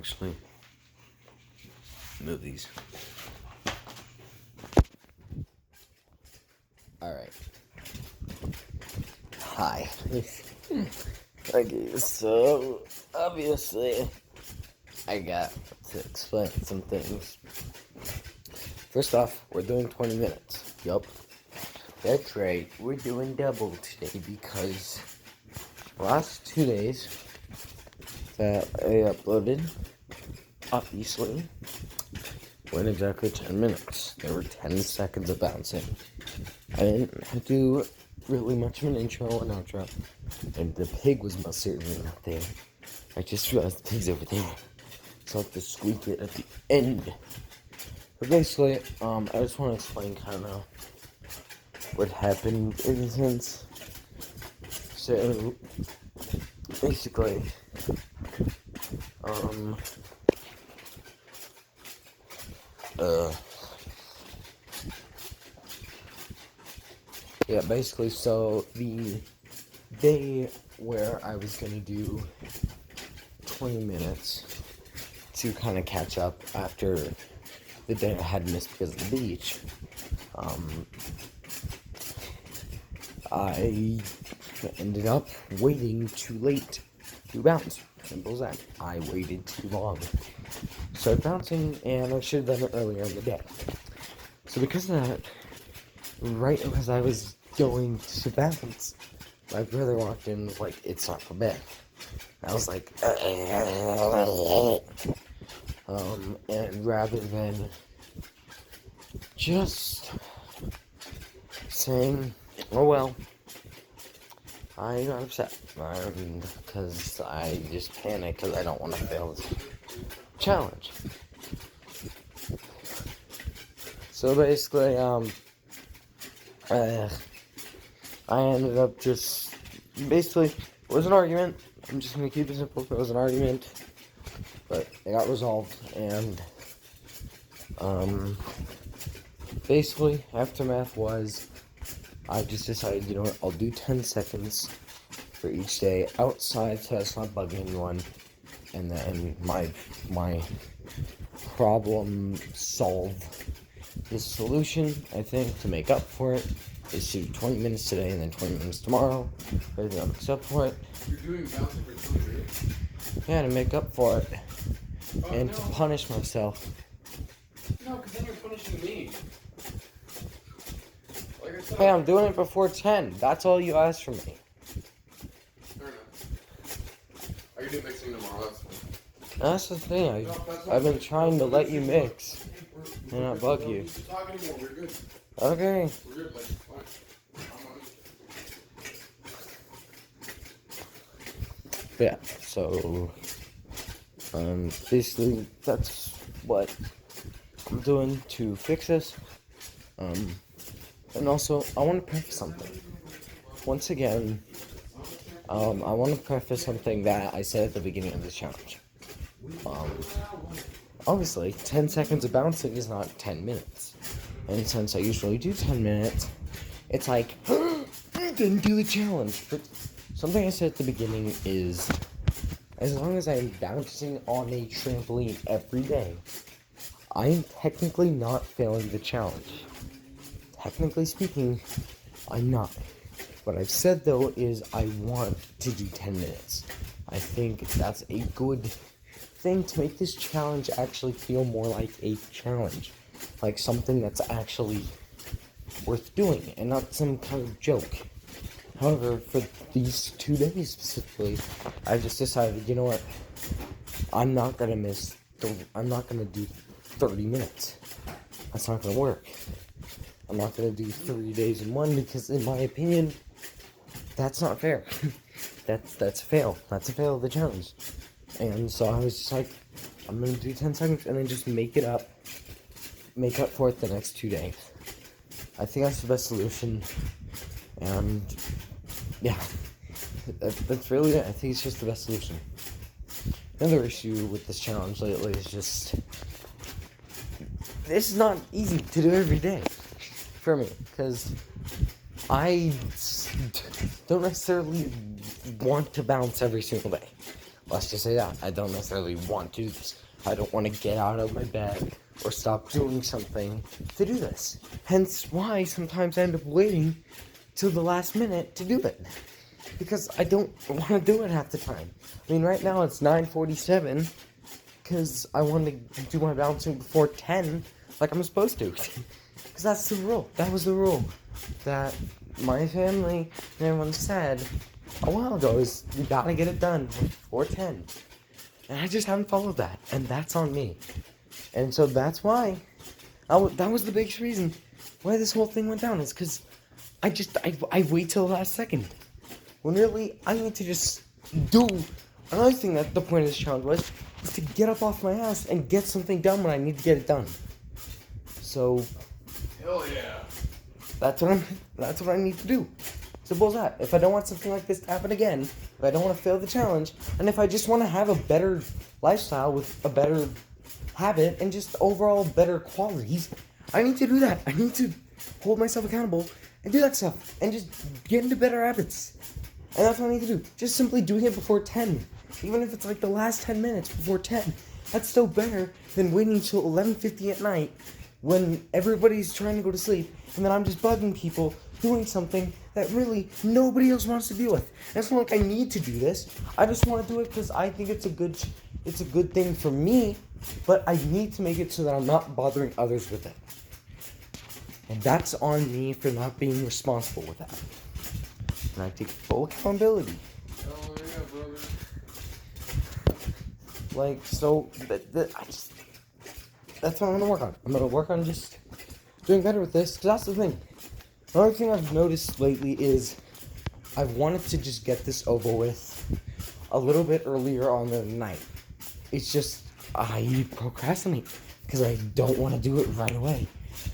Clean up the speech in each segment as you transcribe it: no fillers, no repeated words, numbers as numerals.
actually move these. Alright. Hi. Okay, so obviously I got to explain some things. First off, we're doing 20 minutes. Yup. That's right. We're doing double today because the last 2 days that I uploaded, obviously, weren't exactly 10 minutes. There were 10 seconds of bouncing. I didn't do really much of an intro and outro, and the pig was most certainly not there. I just realized the pig's over there, so I have to squeak it at the end. But basically, I just want to explain kind of what happened in a sense. So, basically, yeah, basically, so the day where I was gonna do 20 minutes to kind of catch up after the day I had missed because of the beach, I ended up waiting too late to bounce. Simple as that. I waited too long. Started bouncing, and I should have done it earlier in the day. So because of that, right as I was going to bounce, my brother walked in and was like, "It's not for bed." I was like, and rather than just saying, "Oh well," I got upset because I just panicked because I don't want to fail this challenge. So basically, I ended up just basically it was an argument. I'm just gonna keep it simple. It was an argument, but it got resolved, and basically aftermath was I just decided, you know what, I'll do 10 seconds for each day outside so it's not bugging anyone, and then my problem solve. The solution, I think, to make up for it is to do 20 minutes today and then 20 minutes tomorrow. Everything makes up for it. You're doing bouncing for 20 minutes? Yeah, to make up for it. And to punish myself. No, because then you're punishing me. Like I said, Hey, I'm doing it before 10. That's all you asked from me. Fair enough. I can do mixing tomorrow, that's fine. That's the thing. I've been trying to let you mix and not bug you. We don't need to talk anymore, we're good. Okay. We're good, like, fine. Yeah, so basically that's what I'm doing to fix this. And also I want to preface something. Once again, I want to preface something that I said at the beginning of this challenge. Obviously 10 seconds of bouncing is not 10 minutes. And since I usually do 10 minutes, it's like, you didn't do the challenge. But something I said at the beginning is, as long as I'm bouncing on a trampoline every day, I'm technically not failing the challenge. Technically speaking, I'm not. What I've said, though, is I want to do 10 minutes. I think that's a good thing to make this challenge actually feel more like a challenge. Like something that's actually worth doing and not some kind of joke. However, for these 2 days specifically, I just decided, you know what, I'm not gonna do 30 minutes. That's not gonna work. I'm not gonna do 3 days in one because, in my opinion, that's not fair. That's a fail. That's a fail of the challenge. And so I was just like, I'm gonna do 10 seconds and then just make up for it the next 2 days. I think that's the best solution. And yeah, that's really it. I think it's just the best solution. Another issue with this challenge lately is just, this is not easy to do every day for me, because I don't necessarily want to bounce every single day. Let's just say that. I don't necessarily want to do this. I don't want to get out of my bed or stop doing something to do this. Hence why sometimes I end up waiting till the last minute to do it. Because I don't want to do it half the time. I mean, right now it's 9:47 because I want to do my balancing before 10 like I'm supposed to. Because that's the rule. That was the rule that my family and everyone said a while ago is you gotta get it done before 10. And I just haven't followed that. And that's on me. And so that's why that was the biggest reason why this whole thing went down. Is because I wait till the last second. When really, I need to just do another thing that the point of this challenge was, is to get up off my ass and get something done when I need to get it done. So, Hell yeah. that's what I need to do. Simple as that. If I don't want something like this to happen again, if I don't want to fail the challenge, and if I just want to have a better lifestyle with a better habit and just overall better qualities, I need to do that. I need to hold myself accountable and do that stuff and just get into better habits. And that's what I need to do. Just simply doing it before 10. Even if it's like the last 10 minutes before 10. That's still better than waiting until 11:50 at night when everybody's trying to go to sleep and then I'm just bugging people doing something that really nobody else wants to deal with. And it's not like I need to do this. I just want to do it because I think it's a good thing for me, but I need to make it so that I'm not bothering others with it. And that's on me for not being responsible with that. And I take full accountability. Hell yeah, brother. Like, so, that's what I'm gonna work on. I'm gonna work on just doing better with this, because that's the thing. Another thing I've noticed lately is I've wanted to just get this over with a little bit earlier on the night. It's just, I procrastinate, because I don't want to do it right away.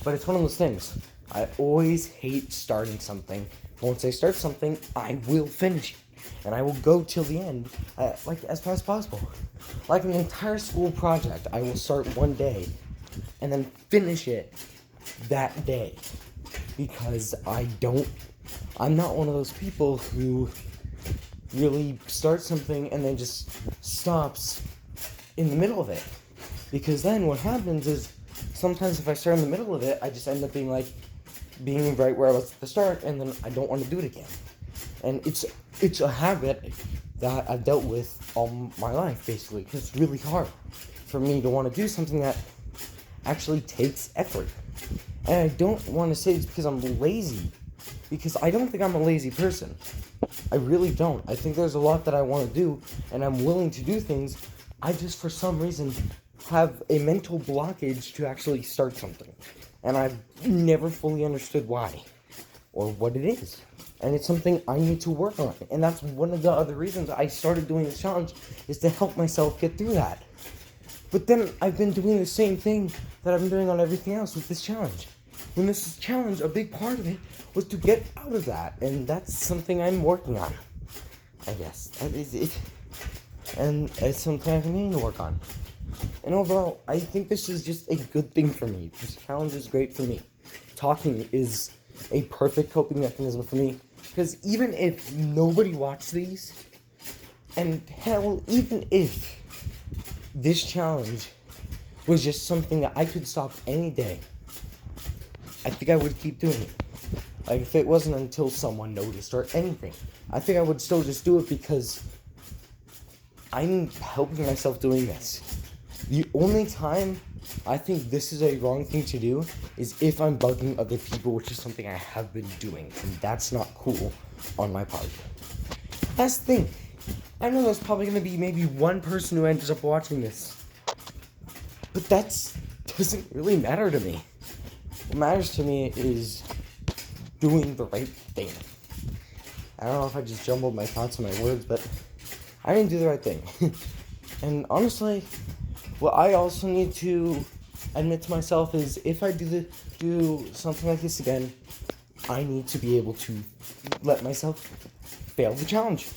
But it's one of those things. I always hate starting something. Once I start something, I will finish it. And I will go till the end, like as fast as possible. Like an entire school project, I will start one day and then finish it that day. Because I'm not one of those people who really start something and then just stops in the middle of it. Because then what happens is, sometimes if I start in the middle of it, I just end up being right where I was at the start, and then I don't want to do it again. And it's a habit that I've dealt with all my life, basically, because it's really hard for me to want to do something that actually takes effort. And I don't want to say it's because I'm lazy, because I don't think I'm a lazy person. I really don't. I think there's a lot that I want to do, and I'm willing to do things. I just, for some reason, have a mental blockage to actually start something. And I've never fully understood why or what it is. And it's something I need to work on. And that's one of the other reasons I started doing this challenge, is to help myself get through that. But then I've been doing the same thing that I've been doing on everything else with this challenge. When this challenge, a big part of it was to get out of that. And that's something I'm working on, I guess. That is it. And it's something I've been needing to work on. And overall, I think this is just a good thing for me. This challenge is great for me. Talking is a perfect coping mechanism for me. Because even if nobody watched these, and hell, even if this challenge was just something that I could stop any day, I think I would keep doing it. Like, if it wasn't until someone noticed or anything, I think I would still just do it because I'm helping myself doing this. The only time I think this is a wrong thing to do is if I'm bugging other people, which is something I have been doing, and that's not cool on my part. That's the thing. I know there's probably going to be maybe one person who ends up watching this, but that doesn't really matter to me. What matters to me is doing the right thing. I don't know if I just jumbled my thoughts and my words, but I didn't do the right thing. And honestly, what I also need to admit to myself is if I do something like this again, I need to be able to let myself fail the challenge.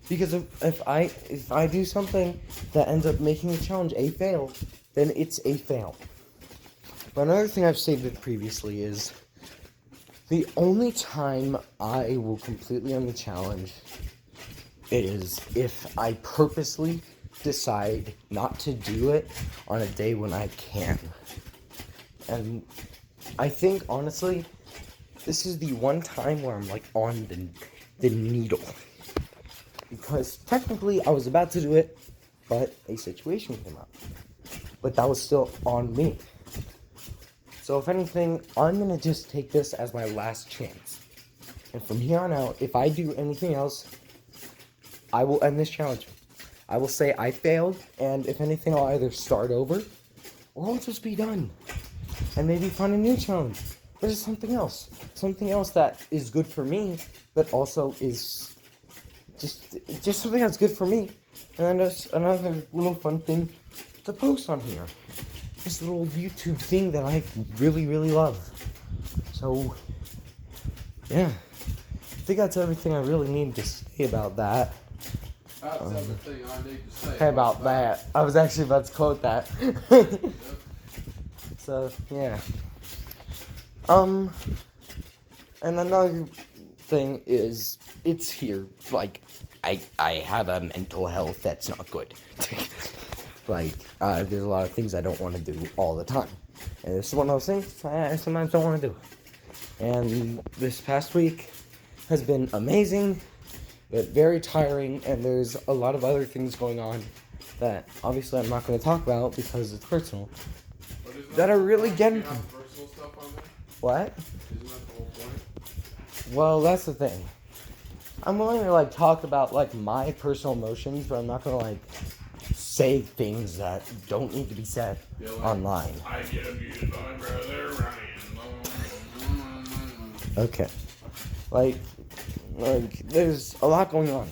Because if I do something that ends up making the challenge a fail, then it's a fail. But another thing I've stated previously is the only time I will completely end the challenge is if I purposely decide not to do it on a day when I can. And I think, honestly, this is the one time where I'm, like, on the needle. Because technically I was about to do it, but a situation came up. But that was still on me. So if anything, I'm going to just take this as my last chance. And from here on out, if I do anything else, I will end this challenge. I will say I failed, and if anything, I'll either start over, or I'll just be done. And maybe find a new challenge. Or just something else. Something else that is good for me, but also is just something that's good for me. And then just another little fun thing to post on here. This little YouTube thing that I really, really love. So, yeah. I think that's everything I really need to say about that. That's everything I need to say. Hey, about that. I was actually about to quote that. So, yeah. And another thing is, it's here. Like, I have a mental health that's not good. Like, there's a lot of things I don't want to do all the time. And this is one of those things I sometimes don't want to do. And this past week has been amazing, but very tiring, and there's a lot of other things going on that obviously I'm not going to talk about because it's personal. That are really getting... Personal stuff on there? What? Isn't that the whole point? Well, that's the thing. I'm willing to, like, talk about, like, my personal emotions, but I'm not going to, like, say things that don't need to be said online. I get abused by brother Ryan. Okay. Like, there's a lot going on.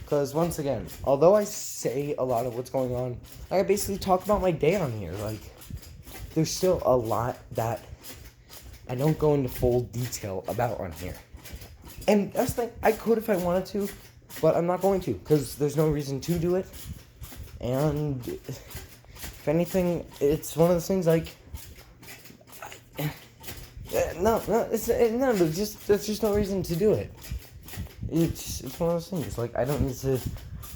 Because, once again, although I say a lot of what's going on, I basically talk about my day on here. Like, there's still a lot that I don't go into full detail about on here. And that's the thing, I could if I wanted to, but I'm not going to, because there's no reason to do it. And if anything, it's one of those things like, there's just no reason to do it. It's one of those things, like, I don't need to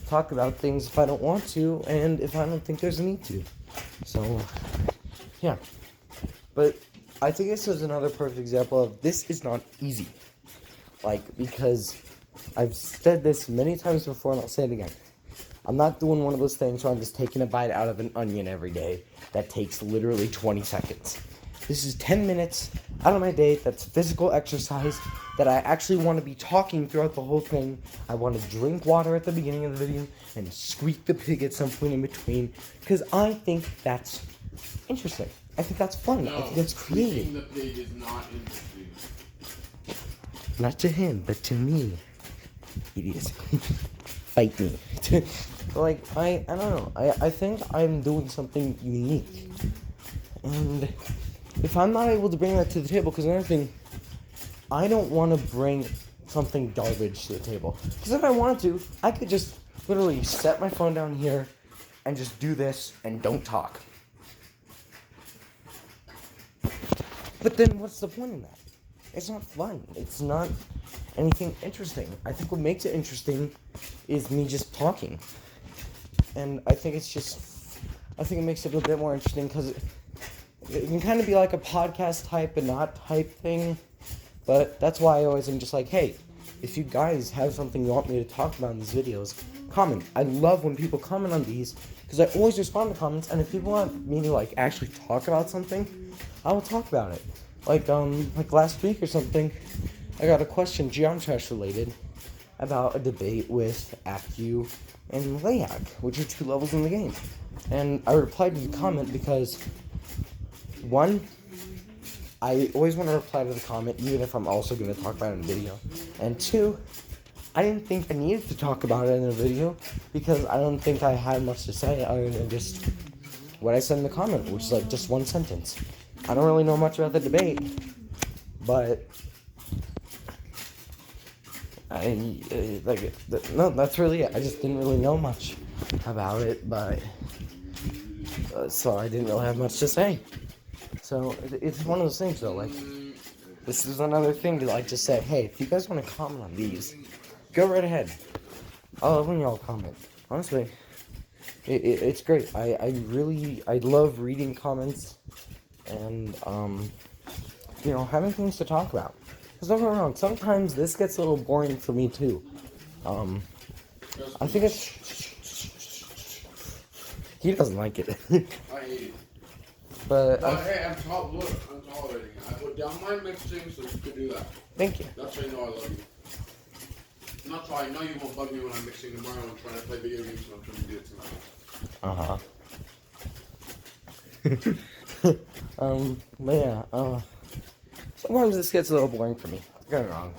talk about things if I don't want to, and if I don't think there's a need to. So, yeah. But I think this is another perfect example of this is not easy. Like, because I've said this many times before, and I'll say it again. I'm not doing one of those things where I'm just taking a bite out of an onion every day that takes literally 20 seconds. This is 10 minutes out of my day that's physical exercise that I actually want to be talking throughout the whole thing. I want to drink water at the beginning of the video and squeak the pig at some point in between, because I think that's interesting. I think that's fun. No, I think that's creative. Squeaking the pig is not interesting. Not to him, but to me. Idiots. Fight me. Like, I don't know. I think I'm doing something unique. And if I'm not able to bring that to the table, because another thing, I don't want to bring something garbage to the table. Because if I wanted to, I could just literally set my phone down here and just do this and don't talk. But then what's the point in that? It's not fun. It's not anything interesting. I think what makes it interesting is me just talking. And I think it makes it a bit more interesting because it can kind of be like a podcast type and not type thing. But that's why I always am just like, hey, if you guys have something you want me to talk about in these videos, comment. I love when people comment on these because I always respond to comments. And if people want me to, like, actually talk about something, I will talk about it. Like last week or something, I got a question, Geometresh related, about a debate with Accu and Layak, which are 2 levels in the game. And I replied to the comment because, 1, I always want to reply to the comment, even if I'm also going to talk about it in a video. And 2, I didn't think I needed to talk about it in a video because I don't think I had much to say other than just what I said in the comment, which is like just 1 sentence. I don't really know much about the debate, but no, that's really it. I just didn't really know much about it, but so I didn't really have much to say. So it's one of those things, though. Like, this is another thing to, like, just say, hey, if you guys want to comment on these, go right ahead. I love when y'all comment. Honestly, it's great. I love reading comments and, having things to talk about. Because don't get me wrong, sometimes this gets a little boring for me too. I think it's... He doesn't like it. I hate it. But hey, I'm tolerating it. I put down my mixing so you can do that. Thank you. That's how you know I love you. Not so I know you won't bug me when I'm mixing tomorrow and trying to play video games, so I'm trying to do it tonight. But yeah, sometimes this gets a little boring for me. Don't get me wrong.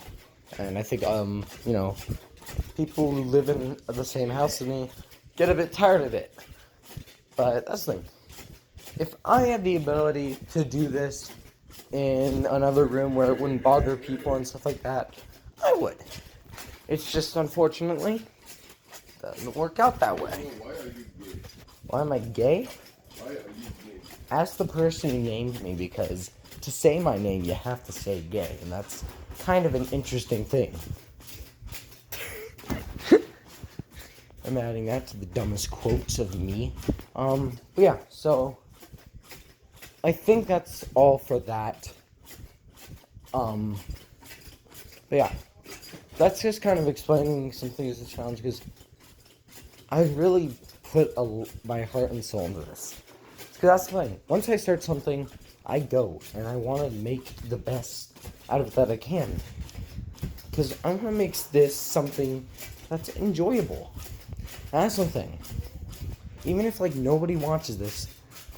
And I think, people who live in the same house as me get a bit tired of it. But that's the thing. If I had the ability to do this in another room where it wouldn't bother people and stuff like that, I would. It's just, unfortunately, doesn't work out that way. Why are you gay? Why am I gay? Why are you gay? Ask the person who named me, because to say my name, you have to say gay, and that's kind of an interesting thing. I'm adding that to the dumbest quotes of me. But yeah, so I think that's all for that. But yeah, that's just kind of explaining some things as a challenge, because I really put my heart and soul into this. Because that's the thing. Once I start something, I go, and I want to make the best out of it that I can. Because I want to make this something that's enjoyable. And that's the thing. Even if, nobody watches this,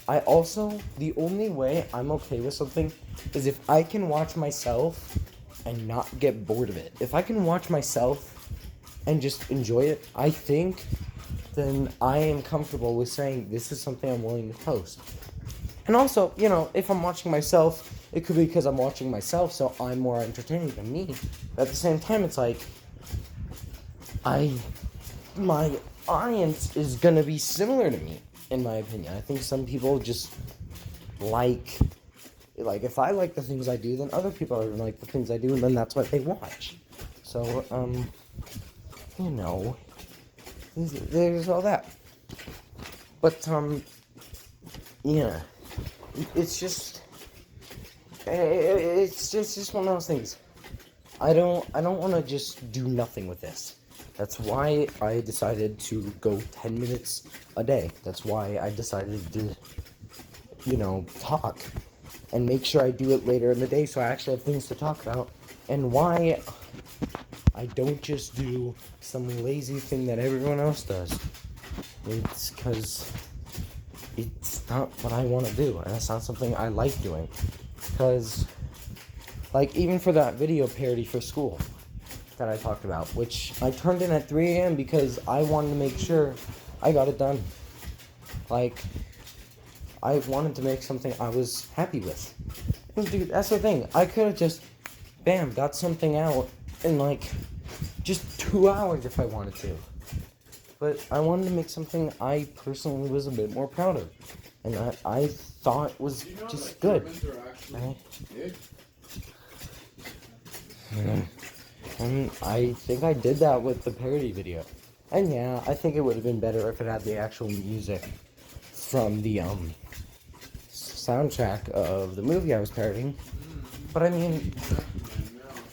the only way I'm okay with something is if I can watch myself and not get bored of it. If I can watch myself and just enjoy it, I think, then I am comfortable with saying this is something I'm willing to post. And also, if I'm watching myself, it could be because I'm watching myself, so I'm more entertaining than me. But at the same time, it's my audience is gonna be similar to me, in my opinion. I think some people just like if I like the things I do, then other people are gonna like the things I do, and then that's what they watch. So, there's all that. But, yeah, it's just one of those things. I don't want to just do nothing with this. That's why I decided to go 10 minutes a day. That's why I decided to, talk and make sure I do it later in the day so I actually have things to talk about. And why I don't just do some lazy thing that everyone else does. It's because it's not what I want to do, and it's not something I like doing. Because, even for that video parody for school that I talked about, which I turned in at 3 a.m. because I wanted to make sure I got it done. I wanted to make something I was happy with. And dude, that's the thing. I could have just, bam, got something out in just 2 hours if I wanted to. But I wanted to make something I personally was a bit more proud of. And that I thought was just good. And I think I did that with the parody video. And yeah, I think it would have been better if it had the actual music from the soundtrack of the movie I was parodying. But I mean,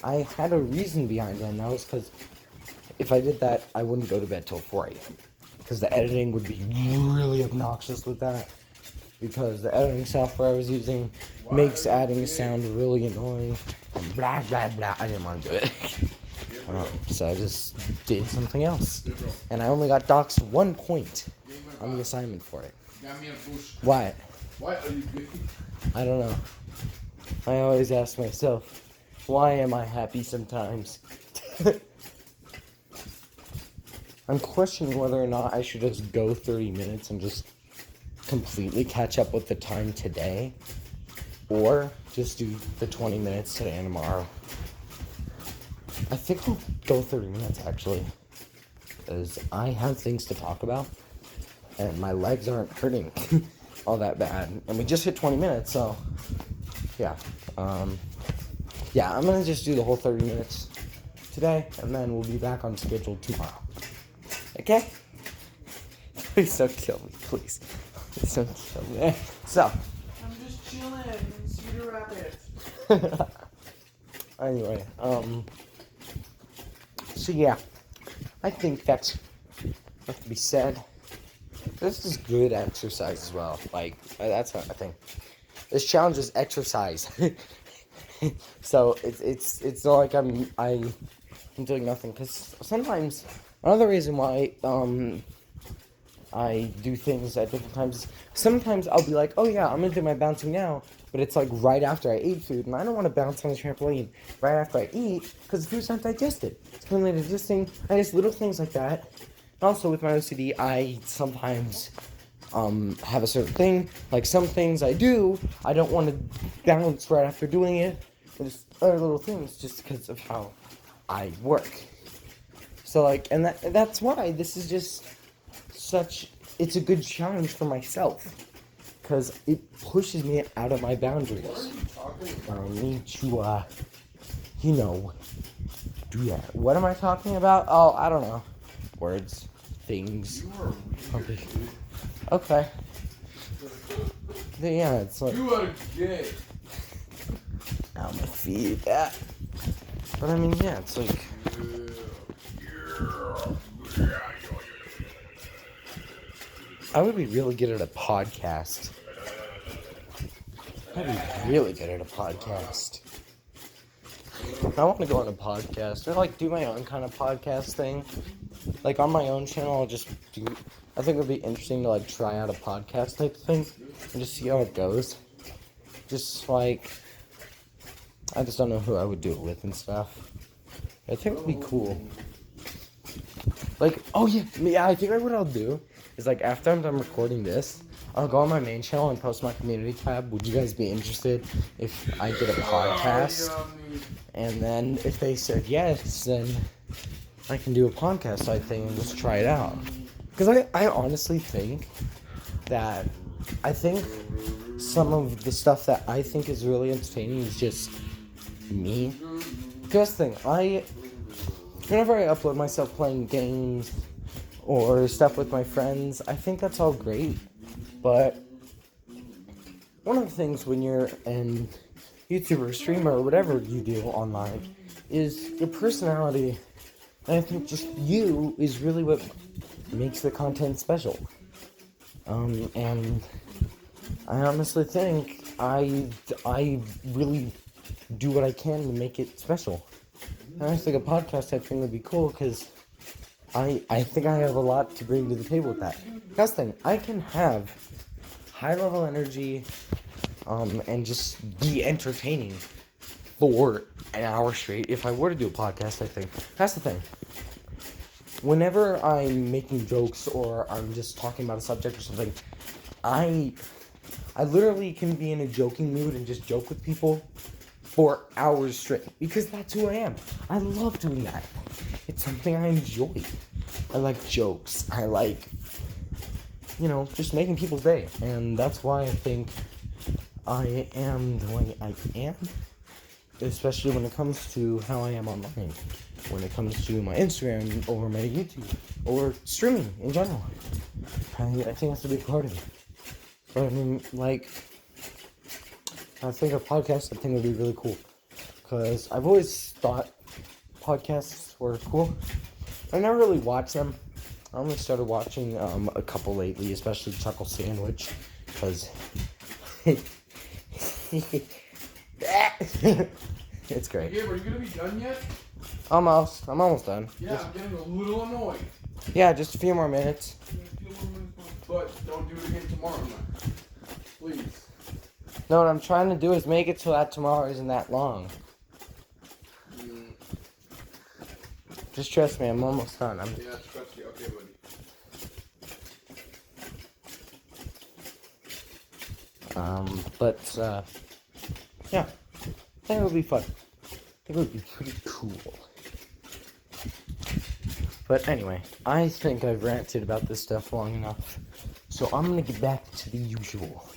I had a reason behind it, and that was because if I did that, I wouldn't go to bed till 4 a.m. Because the editing would be really obnoxious with that. Because the editing software I was using makes adding sound really annoying. And blah, blah, blah. I didn't want to do it. So I just did something else. And I only got doxed 1 point on the assignment for it. Why? Why are you gay? I don't know. I always ask myself, why am I happy sometimes? I'm questioning whether or not I should just go 30 minutes and just completely catch up with the time today, or just do the 20 minutes today and tomorrow. I think I'll go 30 minutes actually, because I have things to talk about, and my legs aren't hurting all that bad, and we just hit 20 minutes, so yeah. I'm gonna just do the whole 30 minutes today, and then we'll be back on schedule tomorrow. Okay? Please don't kill me, please. Please don't kill me. So. I'm just chilling in Cedar Rapids. Anyway, so yeah, I think that's have to be said. This is good exercise as well. Like, that's what I think. This challenge is exercise. So it's not like I'm doing nothing, because sometimes another reason why I do things at different times. Sometimes I'll be like, oh yeah, I'm gonna do my bouncing now, but it's like right after I ate food, and I don't want to bounce on the trampoline right after I eat, because the food's not digested. It's currently digesting. I guess little things like that. And also with my OCD, I sometimes have a certain thing. Like some things I do, I don't want to bounce right after doing it. There's other little things just because of how I work. So like, and that's why this is just it's a good challenge for myself, because it pushes me out of my boundaries. I need to, do that. What am I talking about? Oh, I don't know. Words, things. Okay. Yeah, it's like. You are gay. Ow, my feet. Yeah. But I mean, yeah, it's like. I would be really good at a podcast. I'd be really good at a podcast. I want to go on a podcast, or like do my own kind of podcast thing. Like on my own channel, I'll just do. I think it would be interesting to like try out a podcast type thing and just see how it goes. Just like, I just don't know who I would do it with and stuff. I think it would be cool. Like, oh yeah, I think what I'll do is like after I'm done recording this, I'll go on my main channel and post my community tab. Would you guys be interested if I did a podcast? And then if they said yes, then I can do a podcast type thing and just try it out. Because I honestly think that some of the stuff that I think is really entertaining is just me. Because whenever I upload myself playing games or stuff with my friends, I think that's all great. But one of the things when you're a YouTuber, streamer, or whatever you do online is your personality. And I think just you is really what makes the content special. And I honestly think I really do what I can to make it special. And I think a podcast type thing would be cool, because I think I have a lot to bring to the table with that. That's the thing, I can have high level energy, and just be entertaining for an hour straight if I were to do a podcast, I think. That's the thing. Whenever I'm making jokes or I'm just talking about a subject or something, I literally can be in a joking mood and just joke with people for hours straight, because that's who I am. I love doing that. It's something I enjoy. I like jokes. I like, just making people's day. And that's why I think I am the way I am, especially when it comes to how I am online, when it comes to my Instagram or my YouTube or streaming in general. I think that's a big part of it. But I mean, like, I think a podcast, I think would be really cool, because I've always thought podcasts were cool. I never really watched them. I only started watching a couple lately, especially Chuckle Sandwich, because it's great. Yeah, are you gonna be done yet? I'm almost done. Yeah, I'm getting a little annoyed. Yeah, just a few more minutes. But don't do it again tomorrow night. Please. No, what I'm trying to do is make it so that tomorrow isn't that long. Just trust me, I'm almost done. Yeah, trust you. Okay, buddy. Yeah. I think it would be fun. I think it would be pretty cool. But anyway, I think I've ranted about this stuff long enough. So I'm going to get back to the usual.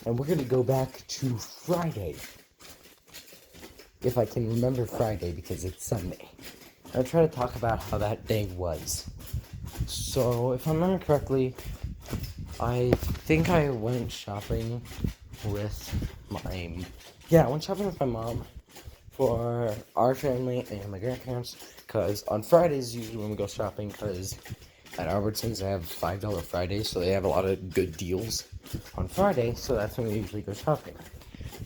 And we're going to go back to Friday. If I can remember Friday, because it's Sunday. I'll try to talk about how that day was. So, if I remember correctly, I think I went shopping with I went shopping with my mom for our family and my grandparents, because on Fridays usually when we go shopping, because at Albertsons they have $5 Fridays, so they have a lot of good deals on Friday, so that's when we usually go shopping,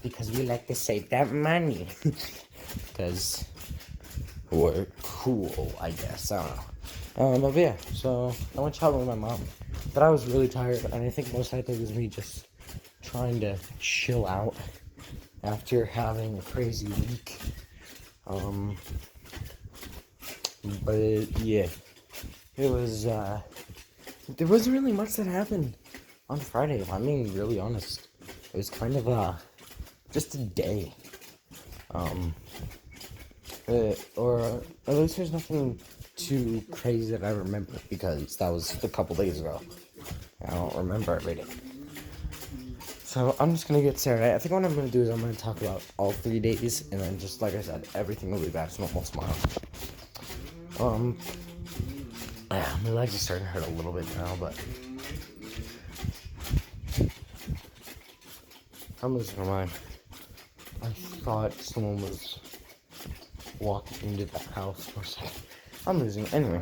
because we like to save that money, because we're cool, I guess, I don't know. But yeah, so I went shopping with my mom, but I was really tired, and I think most likely it was me just trying to chill out after having a crazy week. But yeah, it was, there wasn't really much that happened on Friday, if I'm being really honest. It was kind of, just a day. Or at least there's nothing too crazy that I remember, because that was a couple days ago. I don't remember everything. So I'm just gonna get started. I think what I'm gonna do is I'm gonna talk about all 3 days, and then just like I said, everything will be back to normal tomorrow. Yeah, my legs are starting to hurt a little bit now, but I'm losing my mind. I thought someone was walking into the house for a second. I'm losing it. Anyway.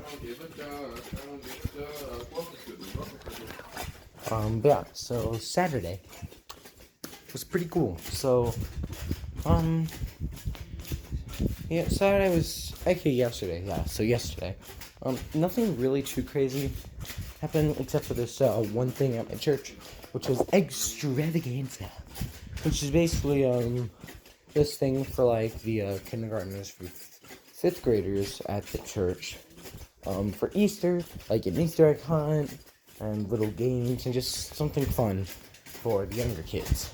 But yeah, so Saturday was pretty cool. So, yeah, Saturday was actually yesterday. Yeah, so yesterday, nothing really too crazy happened except for this one thing at my church, which was extravaganza, which is basically this thing for like the kindergartners for fifth graders at the church, for Easter, like an Easter egg hunt and little games and just something fun for the younger kids.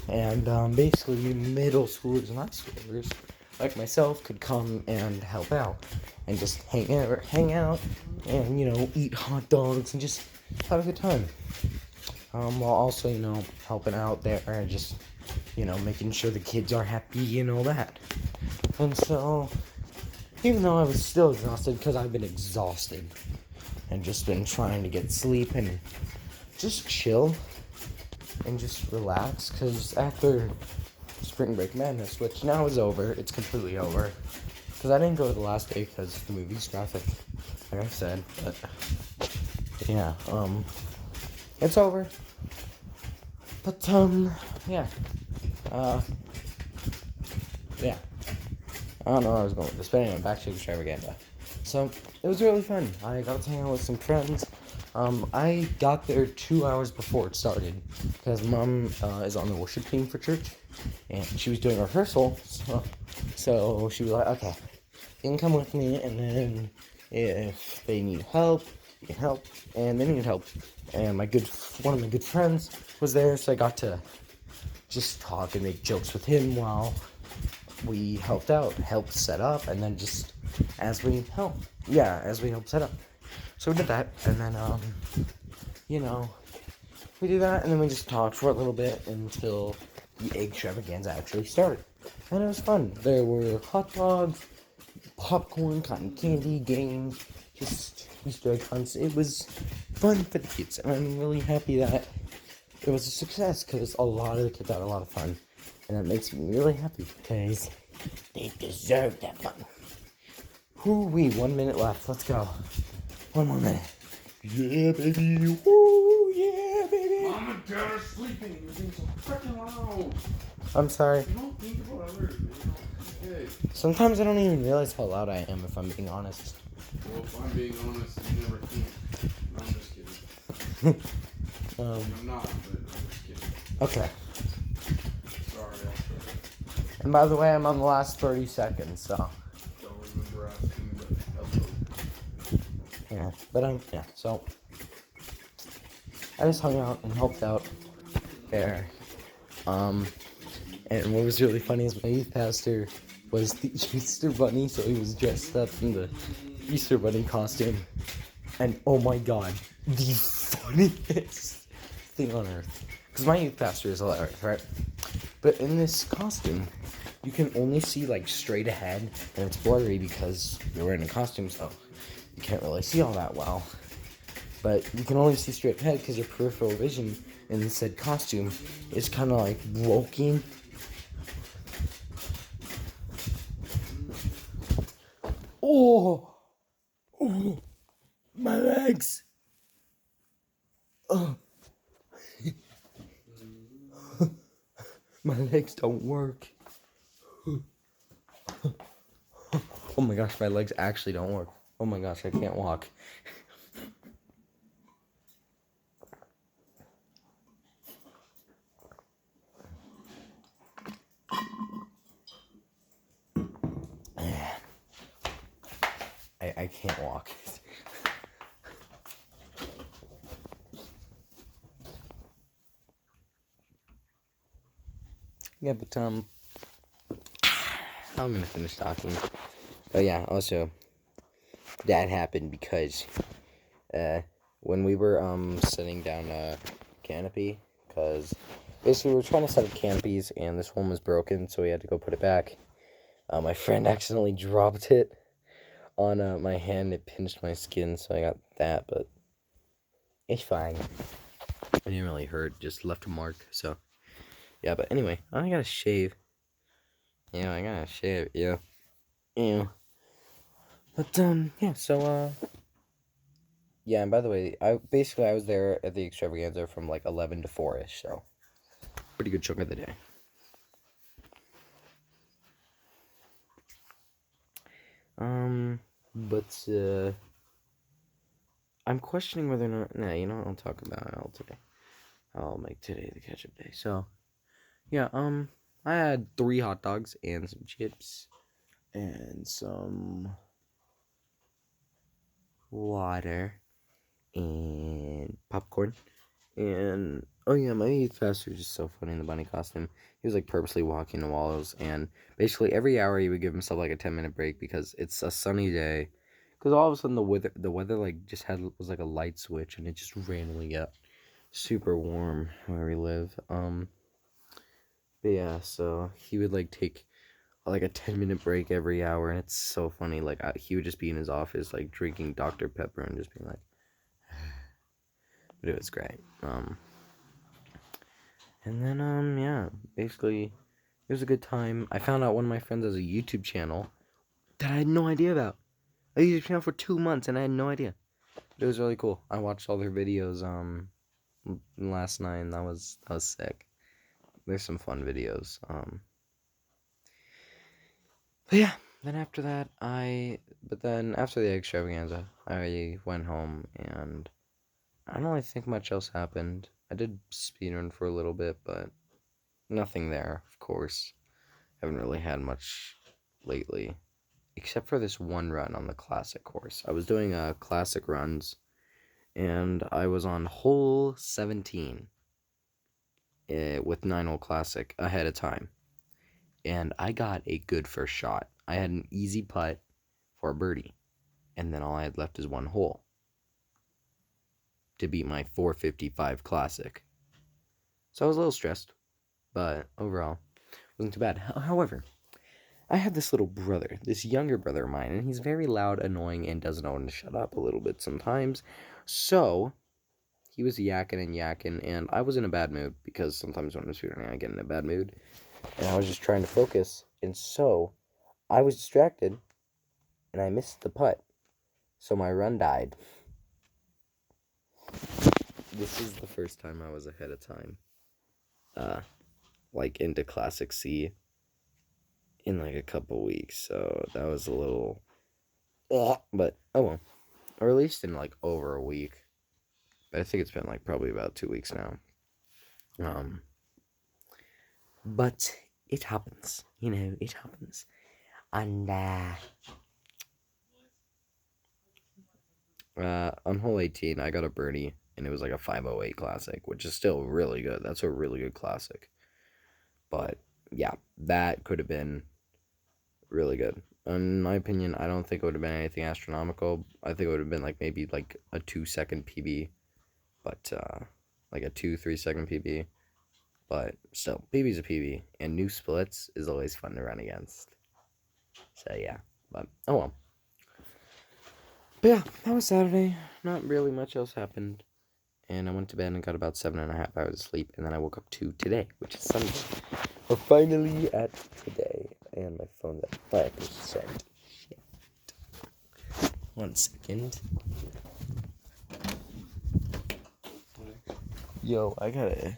And basically middle schoolers and high schoolers like myself could come and help out and just hang out and, you know, eat hot dogs and just have a good time. While also, you know, helping out there and just, you know, making sure the kids are happy and all that. And so, even though I was still exhausted, because I've been exhausted and just been trying to get sleep and just chill and just relax, because after Spring Break Madness, which now is over, it's completely over, because I didn't go the last day because the movie's graphic, like I said, but yeah, it's over, but yeah, yeah, I don't know where I was going with this, but anyway, back to extravaganza. So, it was really fun. I got to hang out with some friends. I got there 2 hours before it started, because Mom is on the worship team for church, and she was doing rehearsal, so she was like, okay, you can come with me, and then if they need help, you can help, and they needed help, and one of my good friends was there, so I got to just talk and make jokes with him while we helped set up, and then just as we helped set up. So we did that, and then, you know, we did that, and then we just talked for a little bit until the egg extravaganza actually started. And it was fun. There were hot dogs, popcorn, cotton candy, games, just Easter egg hunts. It was fun for the kids, and I'm really happy that it was a success, because a lot of the kids had a lot of fun. And that makes me really happy, because they deserve that fun. Whoo-wee, 1 minute left. Let's go. 1 more minute. Yeah, baby. Woo, yeah, baby. Mom and Dad are sleeping. You're being so freaking loud. I'm sorry. You don't think about others, man. Okay. Sometimes I don't even realize how loud I am, if I'm being honest. Well, if I'm being honest, you never can. No, I'm just kidding. I'm not, but I'm just kidding. Okay. Sorry, I'll try. And by the way, I'm on the last 30 seconds, so. Don't remember asking, but hello. Yeah, but yeah, so. I just hung out and helped out there. And what was really funny is my youth pastor was the Easter Bunny, so he was dressed up in the Easter Bunny costume. And oh my god, the funniest thing on earth. Because my youth pastor is hilarious, right? But in this costume, you can only see like straight ahead, and it's blurry because you're wearing a costume, so you can't really see all that well. But you can only see straight ahead because your peripheral vision in said costume is kind of like broken. Oh, my legs. Oh, my legs don't work. Oh my gosh, my legs actually don't work. Oh my gosh, I can't walk. I can't walk. Yeah, but I'm gonna finish talking. Oh yeah, also that happened because when we were setting down a canopy, because basically we were trying to set up canopies and this one was broken, so we had to go put it back. My friend accidentally dropped it on my hand. It pinched my skin, so I got that, but it's fine. I didn't really hurt, just left a mark, so yeah. But anyway, I gotta shave. Yeah, I gotta shave. Yeah. But yeah. So yeah. And by the way, I was there at the extravaganza from like 11 to 4ish, so pretty good chunk of the day. But I'm questioning whether or not. Nah, you know what? I'll talk about it all today. I'll make today the ketchup day. So yeah. I had 3 hot dogs and some chips and some water and popcorn. And oh yeah, my youth pastor is just so funny in the bunny costume. He was like purposely walking the walls, and basically every hour he would give himself like a 10-minute break because it's a sunny day. Because all of a sudden the weather like just was like a light switch, and it just randomly got super warm where we live. But yeah, so he would like take like a 10-minute break every hour, and it's so funny. Like he would just be in his office like drinking Dr. Pepper and just being like, but it was great. And then yeah, basically it was a good time. I found out one of my friends has a YouTube channel that I had no idea about. A YouTube channel for 2 months and I had no idea. But it was really cool. I watched all their videos last night, and that was sick. There's some fun videos. But yeah, then after that after the extravaganza, I went home and I don't really think much else happened. I did speedrun for a little bit, but nothing there, of course. Haven't really had much lately, except for this one run on the classic course. I was doing classic runs, and I was on hole 17 with 9-hole classic ahead of time, and I got a good first shot. I had an easy putt for a birdie, and then all I had left is 1 hole to beat my 455 classic. So I was a little stressed, but overall, wasn't too bad. However, I have this little brother, this younger brother of mine, and he's very loud, annoying, and doesn't know when to shut up a little bit sometimes. So, he was yakking and yakking, and I was in a bad mood, because sometimes when I'm shooting, I get in a bad mood, and I was just trying to focus, and so, I was distracted, and I missed the putt, so my run died. This is the first time I was ahead of time, like into Classic C in like a couple weeks, so that was a little, but oh well, or at least in like over a week. But I think it's been like probably about 2 weeks now. But it happens, it happens, and on hole 18, I got a birdie, and it was like a 508 classic, which is still really good. That's a really good classic. But yeah, that could have been really good. In my opinion, I don't think it would have been anything astronomical. I think it would have been like maybe like a 2-second PB, but like a 2-3 second PB. But still, PB's a PB, and new splits is always fun to run against. So yeah, but oh well. But yeah, that was Saturday. Not really much else happened. And I went to bed and got about 7.5 hours of sleep. And then I woke up to today, which is Sunday. We're finally at today. And my phone's at 5%. Shit. 1 second. Yo, I gotta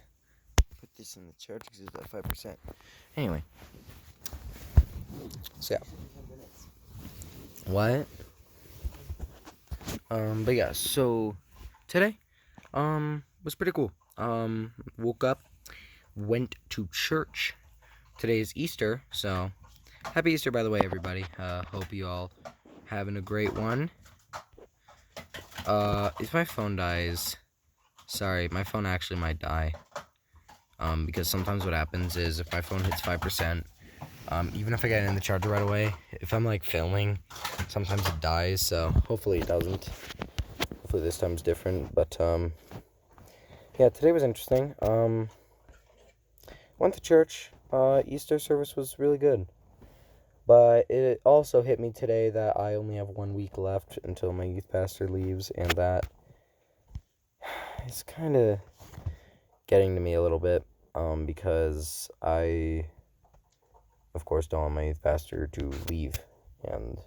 put this in the charge because it's at 5%. Anyway. So, yeah. What? But yeah, so today, was pretty cool. Woke up, went to church. Today is Easter, so happy Easter, by the way, everybody. Hope you all having a great one. If my phone dies, sorry, my phone actually might die. Because sometimes what happens is if my phone hits 5%, even if I get it in the charger right away, if I'm like filming, sometimes it dies, so hopefully it doesn't. Hopefully this time's different, but yeah, today was interesting. Went to church. Easter service was really good. But it also hit me today that I only have 1 week left until my youth pastor leaves, and that is kind of getting to me a little bit, because I, of course, don't want my youth pastor to leave, and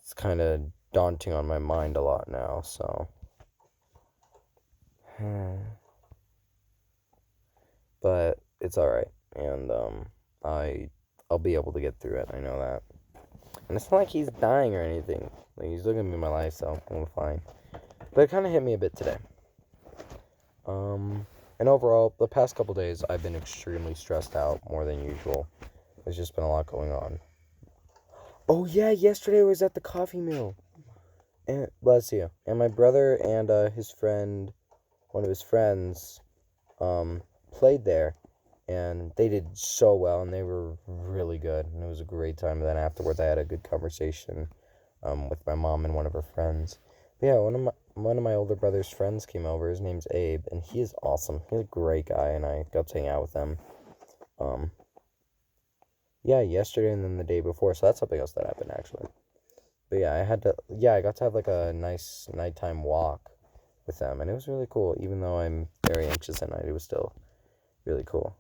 it's kind of daunting on my mind a lot now, so. But it's alright, and I'll be able to get through it, I know that. And it's not like he's dying or anything. Like, he's looking at me in my life, so I'm fine. But it kind of hit me a bit today. And overall, the past couple days, I've been extremely stressed out, more than usual. There's just been a lot going on. Oh yeah, yesterday I was at the coffee mill. And, bless you. And my brother and his friend, one of his friends, played there. And they did so well, and they were really good. And it was a great time. And then afterwards, I had a good conversation with my mom and one of her friends. But yeah, one of my older brother's friends came over. His name's Abe, and he is awesome. He's a great guy, and I got to hang out with him. Yeah, yesterday and then the day before. So that's something else that happened, actually. But yeah, I got to have like a nice nighttime walk with them, and it was really cool. Even though I'm very anxious at night, it was still really cool.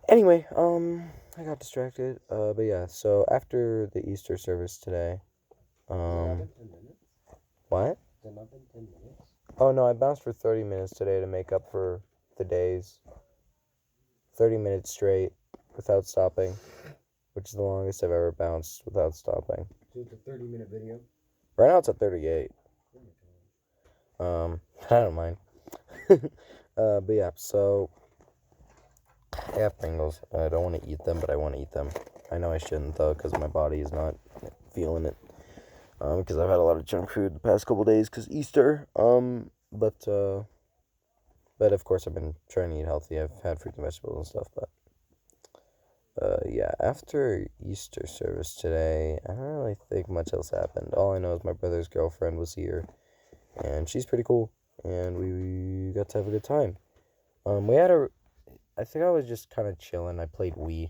Anyway, I got distracted. But yeah, so after the Easter service today, what? Oh no, I bounced for 30 minutes today to make up for the days. 30 minutes straight without stopping, which is the longest I've ever bounced without stopping. So it's a 30-minute video? Right now it's at 38. I don't mind. But yeah, so I have Pringles. I don't want to eat them, but I want to eat them. I know I shouldn't, though, because my body is not feeling it. Because I've had a lot of junk food the past couple days because Easter. But of course I've been trying to eat healthy. I've had fruit and vegetables and stuff, but yeah, after Easter service today, I don't really think much else happened. All I know is my brother's girlfriend was here, and she's pretty cool, and we got to have a good time. I think I was just kind of chilling. I played Wii.